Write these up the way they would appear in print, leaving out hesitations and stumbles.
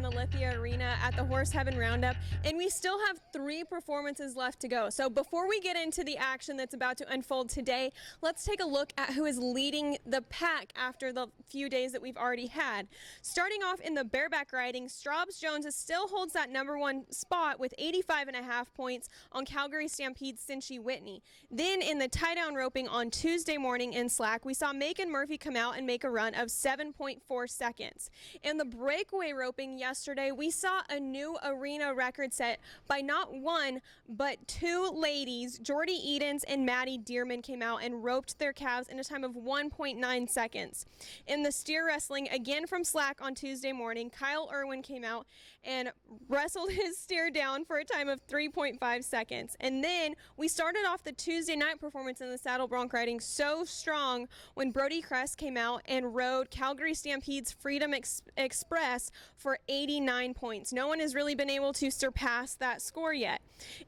the Lithia Arena at the Horse Heaven Roundup, and we still have 3 performances left to go. So before we get into the action that's about to unfold today, let's take a look at who is leading the pack after the few days that we've already had. Starting off in the bareback riding, Straubs Jones still holds that #1 spot with 85.5 points on Calgary Stampede's Cinchie Whitney. Then in the tie-down roping on Tuesday morning in slack, we saw Macon Murphy come out and make a run of 7.4 seconds. In the breakaway roping yesterday, we saw a new arena record set by not one, but 2 ladies. Jordy Edens and Maddie Dearman came out and roped their calves in a time of 1.9 seconds. In the steer wrestling, again from slack on Tuesday morning, Kyle Irwin came out and wrestled his steer down for a time of 3.5 seconds. And then we started off the Tuesday night performance in the saddle bronc riding so strong when Brody Crest came out and rode Calgary Stampede's Freedom Express for 89 points. No one has really been able to surpass that score yet.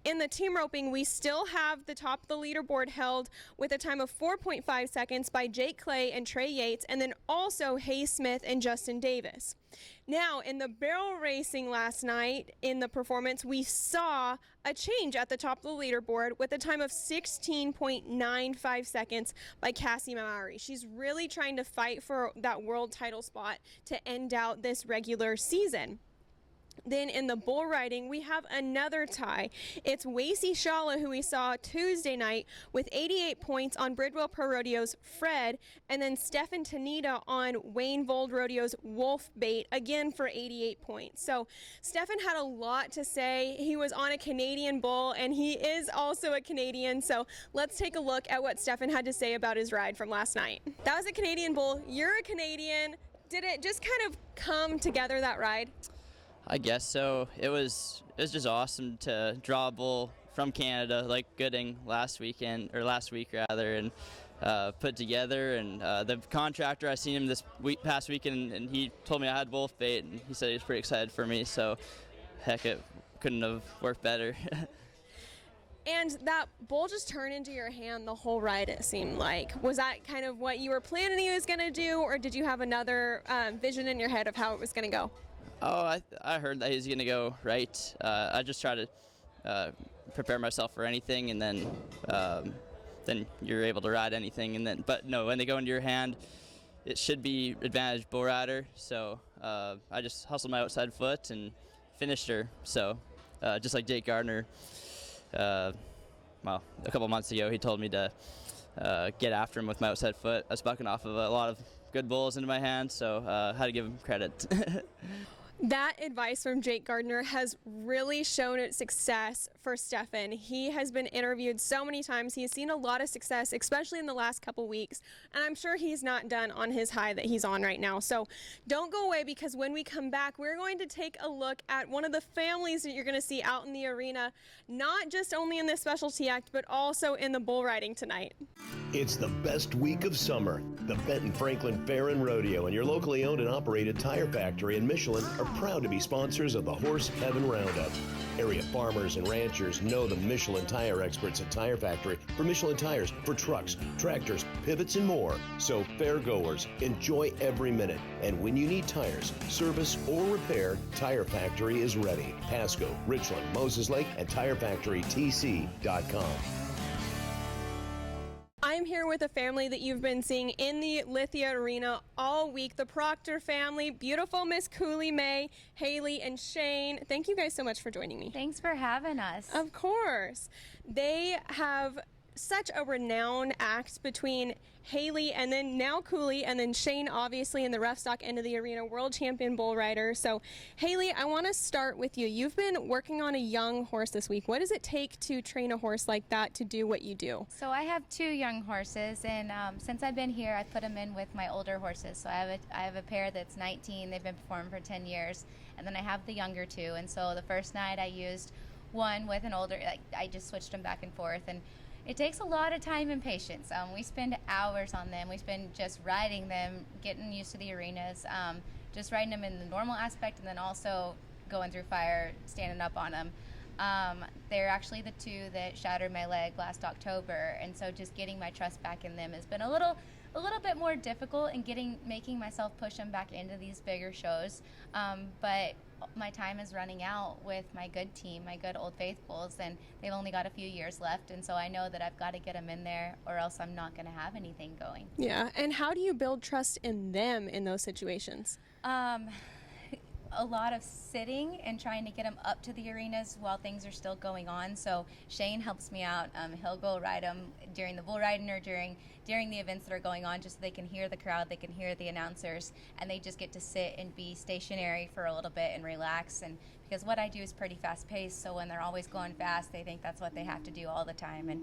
In the team roping, we still have the top of the leaderboard held with a time of 4.5 seconds by Jake Clay and Trey Yates, and then also Hayes Smith and Justin Davis. Now, in the barrel racing last night in the performance, we saw a change at the top of the leaderboard with a time of 16.95 seconds by Cassie Mowry. She's really trying to fight for that world title spot to end out this regular season. Then in the bull riding, we have another tie. It's Wacy Shala, who we saw Tuesday night with 88 points on Bridwell Pro Rodeo's Fred, and then Stefan Tanita on Wayne Vold Rodeo's Wolf Bait, again for 88 points. So Stefan had a lot to say. He was on a Canadian bull, and he is also a Canadian. So let's take a look at what Stefan had to say about his ride from last night. That was a Canadian bull. You're a Canadian. Did it just kind of come together, that ride? I guess so. It was just awesome to draw a bull from Canada like Gooding last week and put together. And the contractor, I seen him this past weekend, and he told me I had wolf bait, and he said he was pretty excited for me. So, heck, it couldn't have worked better. And that bull just turned into your hand the whole ride, it seemed like. Was that kind of what you were planning he was going to do, or did you have another vision in your head of how it was going to go? Oh, I heard that he was going to go right. I just try to prepare myself for anything, and then you're able to ride anything. But no, when they go into your hand, it should be advantage bull rider. So I just hustled my outside foot and finished her. So just like Jake Gardner, a couple months ago, he told me to get after him with my outside foot. I was bucking off of a lot of good bulls into my hand, so I had to give him credit. That advice from Jake Gardner has really shown its success for Stefan. He has been interviewed so many times. He has seen a lot of success, especially in the last couple weeks. And I'm sure he's not done on his high that he's on right now. So don't go away, because when we come back, we're going to take a look at one of the families that you're going to see out in the arena, not just only in this specialty act, but also in the bull riding tonight. It's the best week of summer. The Benton Franklin Fair and Rodeo and your locally owned and operated Tire Factory in Michelin are proud to be sponsors of the Horse Heaven Roundup. Area farmers and ranchers know the Michelin tire experts at Tire Factory for Michelin tires for trucks, tractors, pivots, and more. So fairgoers, enjoy every minute. And when you need tires, service, or repair, Tire Factory is ready. Pasco, Richland, Moses Lake, and TireFactoryTC.com. I'm here with a family that you've been seeing in the Lithia Arena all week, the Proctor family, beautiful Miss Cooley May, Haley, and Shane. Thank you guys so much for joining me. Thanks for having us. Of course. They have such a renowned act between Haley and then now Cooley, and then Shane, obviously, in the rough stock end of the arena, world champion bull rider. So, Haley, I want to start with you. You've been working on a young horse this week. What does it take to train a horse like that to do what you do? So I have 2 young horses, and since I've been here, I put them in with my older horses. So I have a pair that's 19. They've been performing for 10 years, and then I have the younger 2. And so the first night I used one with an older. I just switched them back and forth, and it takes a lot of time and patience. We spend hours on them. We spend just riding them, getting used to the arenas, just riding them in the normal aspect, and then also going through fire, standing up on them. They're actually the two that shattered my leg last October, and so just getting my trust back in them has been a little bit more difficult, and making myself push them back into these bigger shows. But my time is running out with my good team, my good Old Faithfuls, and they've only got a few years left, and so I know that I've got to get them in there, or else I'm not going to have anything going. Yeah, and how do you build trust in them in those situations? A lot of sitting and trying to get them up to the arenas while things are still going on. So Shane helps me out. He'll go ride them during the bull riding or during the events that are going on, just so they can hear the crowd, they can hear the announcers, and they just get to sit and be stationary for a little bit and relax. And because what I do is pretty fast paced, so when they're always going fast, they think that's what they have to do all the time. And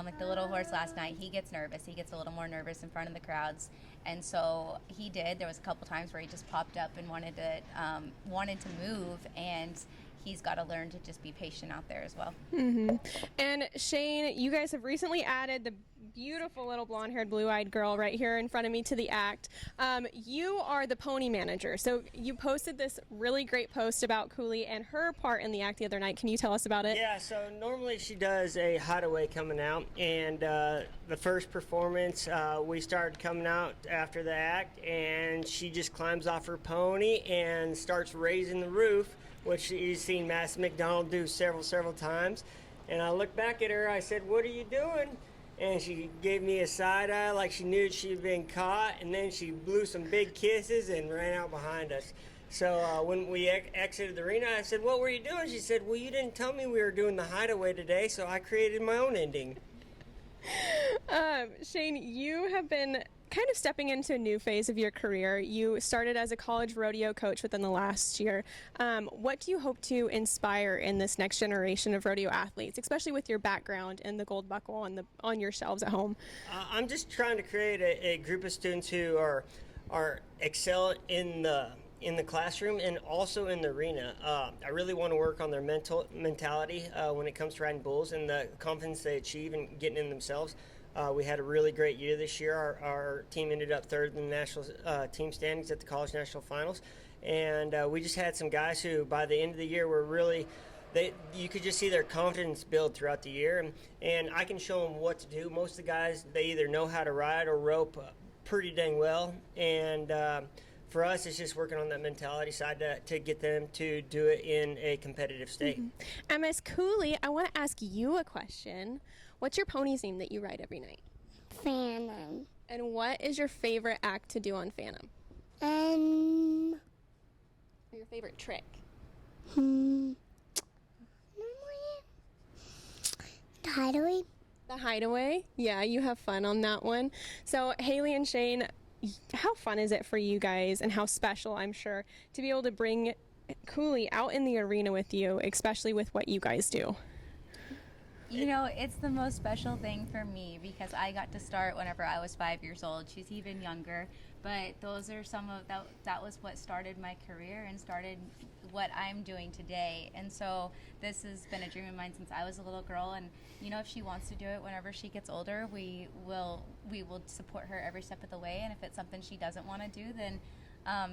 like the little horse last night, he gets nervous. He gets a little more nervous in front of the crowds. And so he did. There was a couple times where he just popped up and wanted to move, and he's got to learn to just be patient out there as well. Mm-hmm. And Shane, you guys have recently added the beautiful little blonde-haired, blue-eyed girl right here in front of me to the act. You are the pony manager. So you posted this really great post about Cooley and her part in the act the other night. Can you tell us about it? Yeah, so normally she does a hideaway coming out, and the first performance, we started coming out after the act, and she just climbs off her pony and starts raising the roof, which you've seen Mass McDonald do several times. And I looked back at her, I said, "What are you doing?" And she gave me a side eye like she knew she'd been caught, and then she blew some big kisses and ran out behind us. So when we exited the arena, I said, "What were you doing?" She said, "Well, you didn't tell me we were doing the hideaway today, so I created my own ending." Shane, you have been kind of stepping into a new phase of your career. You started as a college rodeo coach within the last year. What do you hope to inspire in this next generation of rodeo athletes, especially with your background and the gold buckle on your shelves at home? I'm just trying to create a group of students who are excel in the classroom and also in the arena. I really want to work on their mentality when it comes to riding bulls and the confidence they achieve and getting in themselves. We had a really great year this year. Our team ended up third in the national team standings at the college national finals, and we just had some guys who by the end of the year were really, you could just see their confidence build throughout the year, and I can show them what to do. Most of the guys, they either know how to ride or rope pretty dang well, and for us, it's just working on that mentality side to get them to do it in a competitive state. Mm-hmm. And Miss Cooley, I want to ask you a question. What's your pony's name that you ride every night? Phantom. And what is your favorite act to do on Phantom? Um. Or your favorite trick? Normally, the hideaway. The hideaway? Yeah, you have fun on that one. So, Haley and Shane, how fun is it for you guys, and how special, I'm sure, to be able to bring Cooley out in the arena with you, especially with what you guys do? You know, it's the most special thing for me because I got to start whenever I was 5 years old. She's even younger, but those are some of that was what started my career and started what I'm doing today. And so this has been a dream of mine since I was a little girl. And you know, if she wants to do it whenever she gets older, we will support her every step of the way. And if it's something she doesn't want to do, then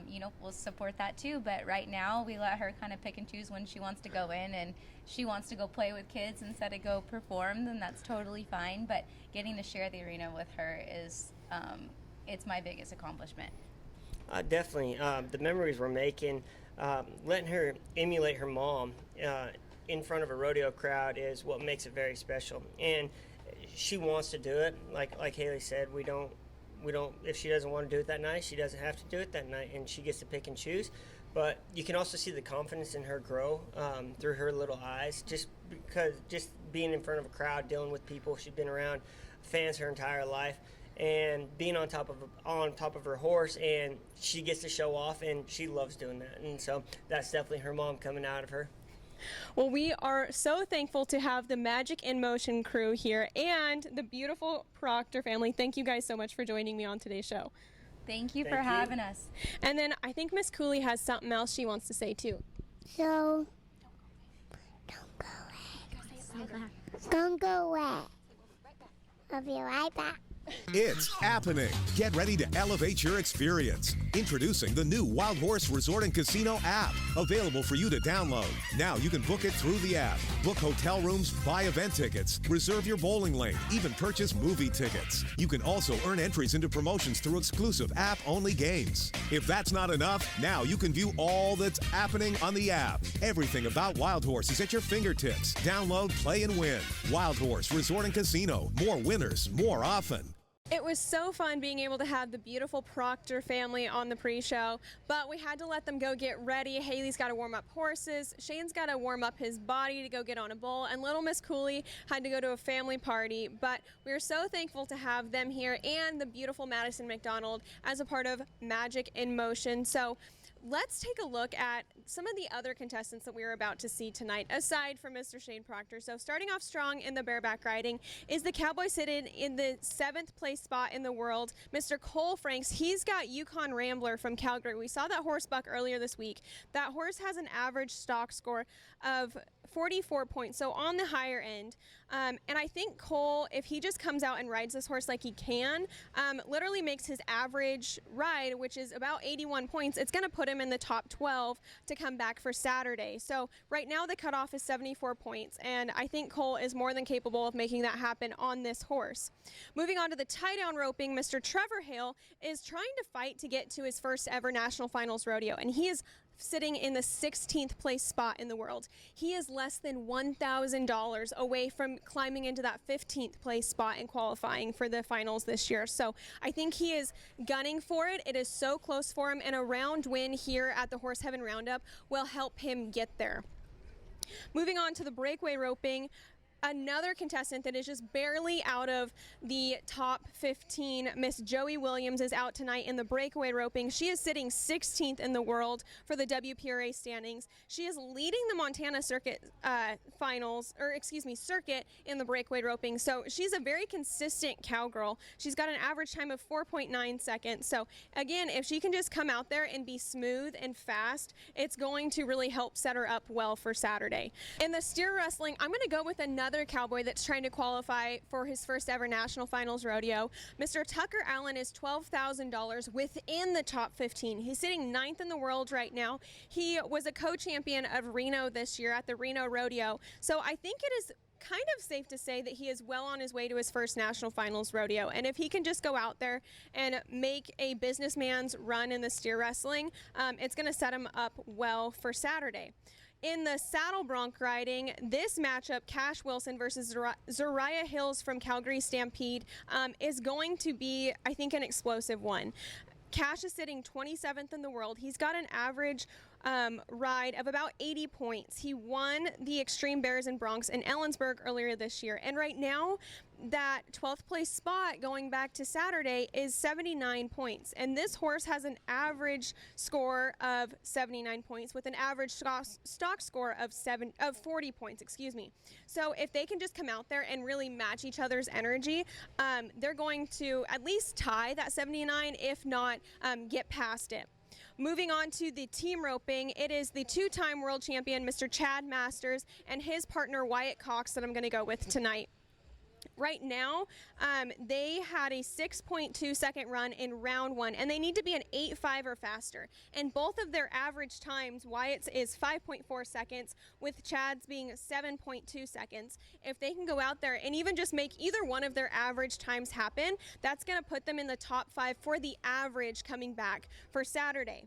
you know, we'll support that too. But right now, we let her kind of pick and choose when she wants to go in, and she wants to go play with kids instead of go perform, then that's totally fine. But getting to share the arena with her is, it's my biggest accomplishment. Definitely. The memories we're making, letting her emulate her mom in front of a rodeo crowd is what makes it very special. And she wants to do it. Like Haley said, we don't, if she doesn't want to do it that night, she doesn't have to do it that night, and she gets to pick and choose. But you can also see the confidence in her grow through her little eyes, just being in front of a crowd, dealing with people. She's been around fans her entire life, and being on top of her horse, and she gets to show off, and she loves doing that. And so that's definitely her mom coming out of her. Well, we are so thankful to have the Magic in Motion crew here and the beautiful Proctor family. Thank you guys so much for joining me on today's show. Thank you for having us. And then I think Miss Cooley has something else she wants to say too. So, don't go away. Don't go away. I'll be right back. It's happening. Get ready to elevate your experience. Introducing the new Wild Horse Resort and Casino app, available for you to download. Now you can book it through the app. Book hotel rooms, buy event tickets, reserve your bowling lane, even purchase movie tickets. You can also earn entries into promotions through exclusive app-only games. If that's not enough, now you can view all that's happening on the app. Everything about Wild Horse is at your fingertips. Download, play, and win. Wild Horse Resort and Casino. More winners, more often. It was so fun being able to have the beautiful Proctor family on the pre-show, but we had to let them go get ready. Haley's got to warm up horses, Shane's got to warm up his body to go get on a bull, and little Miss Cooley had to go to a family party. But we are so thankful to have them here and the beautiful Madison McDonald as a part of Magic in Motion. So let's take a look at some of the other contestants that we are about to see tonight, aside from Mr. Shane Proctor. So starting off strong in the bareback riding is the cowboy sitting in the 7th place spot in the world, Mr. Cole Franks. He's got Yukon Rambler from Calgary. We saw that horse buck earlier this week. That horse has an average stock score of 44 points, so on the higher end. And I think Cole, if he just comes out and rides this horse like he can, literally makes his average ride, which is about 81 points, it's going to put him in the top 12 to come back for Saturday. So right now the cutoff is 74 points, and I think Cole is more than capable of making that happen on this horse. Moving on to the tie-down roping, Mr. Trevor Hale is trying to fight to get to his first ever National Finals rodeo, and he is sitting in the 16th place spot in the world. He is less than $1,000 away from climbing into that 15th place spot in qualifying for the finals this year. So I think he is gunning for it. It is so close for him, and a round win here at the Horse Heaven Roundup will help him get there. Moving on to the breakaway roping, another contestant that is just barely out of the top 15, Miss Joey Williams, is out tonight in the breakaway roping. She is sitting 16th in the world for the WPRA standings. She is leading the Montana circuit circuit in the breakaway roping. So she's a very consistent cowgirl. She's got an average time of 4.9 seconds. So again, if she can just come out there and be smooth and fast, it's going to really help set her up well for Saturday. In the steer wrestling, I'm going to go with another cowboy that's trying to qualify for his first ever National Finals rodeo. Mr. Tucker Allen is $12,000 within the top 15. He's sitting 9th in the world right now. He was a co-champion of Reno this year at the Reno Rodeo. So I think it is kind of safe to say that he is well on his way to his first National Finals rodeo. And if he can just go out there and make a businessman's run in the steer wrestling, it's going to set him up well for Saturday. In the saddle bronc riding, this matchup, Cash Wilson versus Zariah Hills from Calgary Stampede, is going to be, I think, an explosive one. Cash is sitting 27th in the world. He's got an average ride of about 80 points. He won the Extreme Bears and Broncs in Ellensburg earlier this year. And right now, that 12th place spot going back to Saturday is 79 points. And this horse has an average score of 79 points with an average stock score of 40 points, excuse me. So if they can just come out there and really match each other's energy, they're going to at least tie that 79, if not get past it. Moving on to the team roping, it is the two-time world champion, Mr. Chad Masters, and his partner, Wyatt Cox, that I'm going to go with tonight. Right now, they had a 6.2 second run in round 1, and they need to be an 8.5 or faster. And both of their average times, Wyatt's is 5.4 seconds, with Chad's being 7.2 seconds. If they can go out there and even just make either one of their average times happen, that's going to put them in the top 5 for the average coming back for Saturday.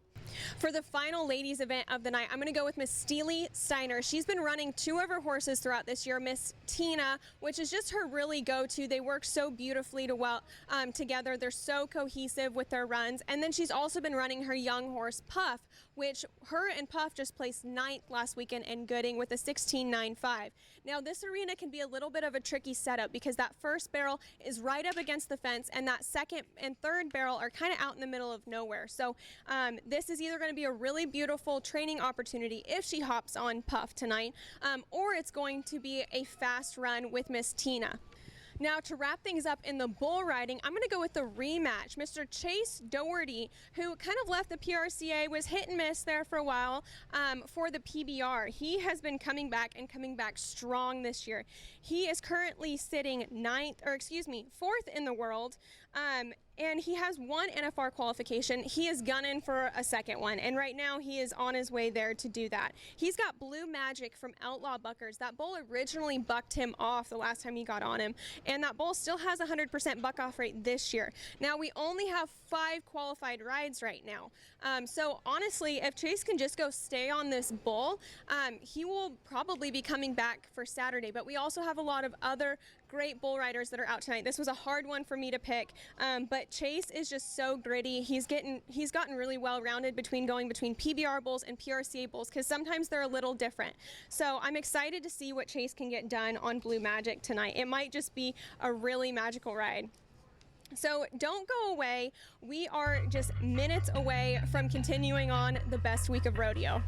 For the final ladies event of the night, I'm going to go with Miss Steely Steiner. She's been running 2 of her horses throughout this year, Miss Tina, which is just her really go-to. They work so beautifully together. They're so cohesive with their runs. And then she's also been running her young horse, Puff, which her and Puff just placed 9th last weekend in Gooding with a 16.95. Now, this arena can be a little bit of a tricky setup because that first barrel is right up against the fence, and that second and third barrel are kind of out in the middle of nowhere. So this is either going to be a really beautiful training opportunity if she hops on Puff tonight, or it's going to be a fast run with Miss Tina. Now, to wrap things up in the bull riding, I'm going to go with the rematch. Mr. Chase Doherty, who kind of left the PRCA, was hit and miss there for a while for the PBR. He has been coming back and coming back strong this year. He is currently sitting fourth in the world. And he has one NFR qualification. He is gunning for a second one, and right now he is on his way there to do that. He's got Blue Magic from Outlaw Buckers. That bull originally bucked him off the last time he got on him, and that bull still has a 100% buck-off rate this year. Now, we only have 5 qualified rides right now. So honestly, if Chase can just go stay on this bull, he will probably be coming back for Saturday. But we also have a lot of other great bull riders that are out tonight. This was a hard one for me to pick, but Chase is just so gritty. He's gotten really well rounded between PBR bulls and PRCA bulls, because sometimes they're a little different. So I'm excited to see what Chase can get done on Blue Magic tonight. It might just be a really magical ride. So don't go away. We are just minutes away from continuing on the best week of rodeo.